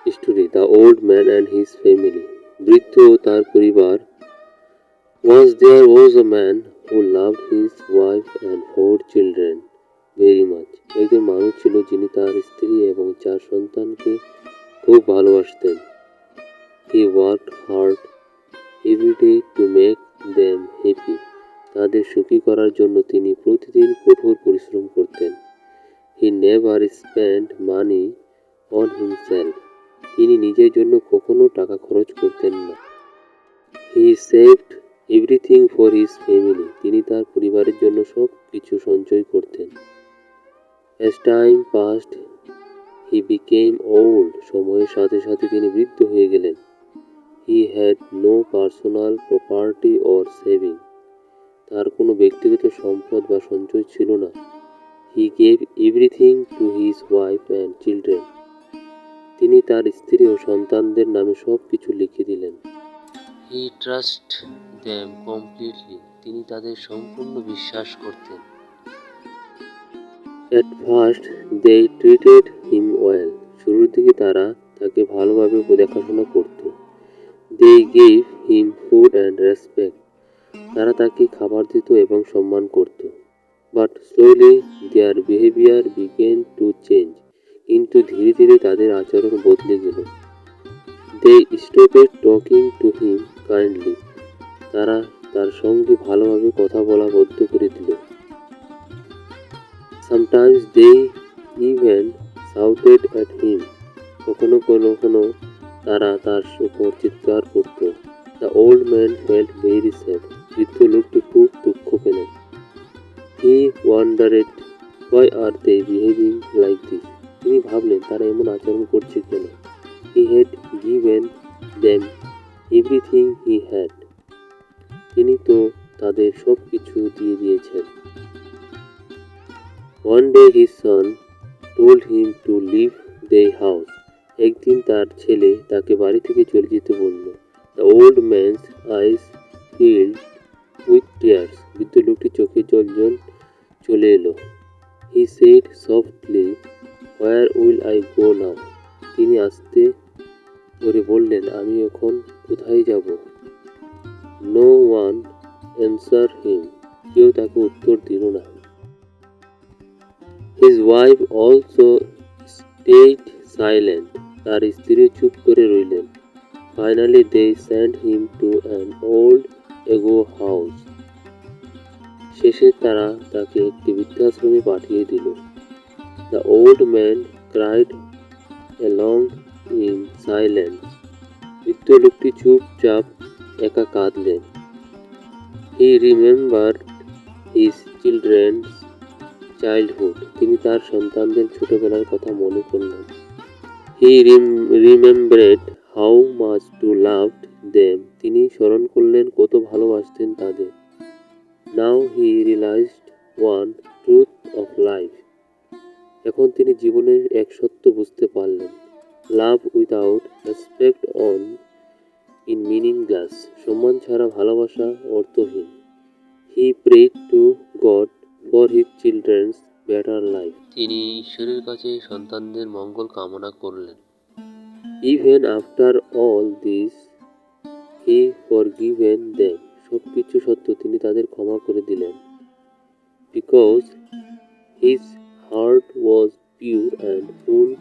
Story: The Old Man and His Family. বৃদ্ধ ও তার পরিবার। Once there was a man who loved his wife and 4 children very much. একজন মানুষ ছিল যিনি তার স্ত্রী এবং 4 সন্তানকে খুব ভালোবাসতেন। He worked hard every day to make them happy. তাদের সুখী করার জন্য তিনি প্রতিদিন কঠোর পরিশ্রম করতেন। He never spent money on himself. তিনি নিজের জন্য কখনো টাকা খরচ করতেন না। He saved everything for his family. তিনি তার পরিবারের জন্য সব কিছু সঞ্চয় করতেন। As time passed, he became old. সময়ের সাথে সাথে তিনি বৃদ্ধ হয়ে গেলেন। He had no personal property or saving. তার কোনো ব্যক্তিগত সম্পদ বা সঞ্চয় ছিল না। He gave everything to his wife and children. তিনি তার স্ত্রী ও সন্তানদের নামে সব কিছু লিখে দিলেন। He trusted them completely. তিনি তাদের সম্পূর্ণ বিশ্বাস করতেন। At first, they treated him well. শুরুর দিকে তারা তাকে ভালোভাবে দেখাশোনা করত। They gave him food and respect. তারা তাকে খাবার দিত এবং সম্মান করত। But slowly their behavior began to change. কিন্তু ধীরে ধীরে তাদের আচরণ বদলে গেল। They stopped talking to him kindly. তারা তার সঙ্গে ভালোভাবে কথা বলা বন্ধ করে দিল। Sometimes they even shouted at him. কখনো কখনো তারা তার উপর চিৎকার করত। The old man felt very sad. বৃদ্ধ লোকটি খুব দুঃখ পেলেন। He wondered why are they behaving like this. তিনি ভাবলেন তারা এমন আচরণ করছে কেন। He had given them everything he had. তিনি তো তাদের সব কিছু দিয়ে দিয়েছেন। One day his son told him to leave their house. একদিন তার ছেলে তাকে বাড়ি থেকে চলে যেতে বলল। The old man's eyes filled with tears. বৃদ্ধ লোকটি চোখে জল চলে এলো। He said softly, where will I go now? তিনি আস্তে করে বললেন, আমি এখন কোথায় যাব? No one answered him. কেউ তাকে উত্তর দিল না। His wife also stayed silent. তার স্ত্রী চুপ করে রইলেন। Finally they sent him to an old ago house. শেষে তারা তাকে একটি বৃদ্ধাশ্রমে পাঠিয়ে দিল। The old man cried along in silence. বৃদ্ধ লোকটি চুপচাপ একা কাঁদলেন। He remembered his children's childhood. তিনি তার সন্তানদের ছোটবেলার কথা মনে করলেন। He remembered how much to loved them. তিনি স্মরণ করলেন কত ভালোবাসতেন তাদের। Now he realized one truth of life. এখন তিনি জীবনের এক সত্য বুঝতে পারলেন। Love without respect on in meaningless. সম্মান ছাড়া ভালোবাসা অর্থহীন। He prayed to God for his children's better life. তিনি ঈশ্বরের কাছে সন্তানদের মঙ্গল কামনা করলেন। Even after all this, he forgiven them. সবকিছু সত্য তিনি তাদের ক্ষমা করে দিলেন। Because his heart was pure and full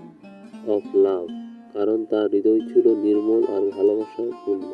of love. কারণ তার হৃদয় ছিল নির্মল আর ভালোবাসায় পূর্ণ।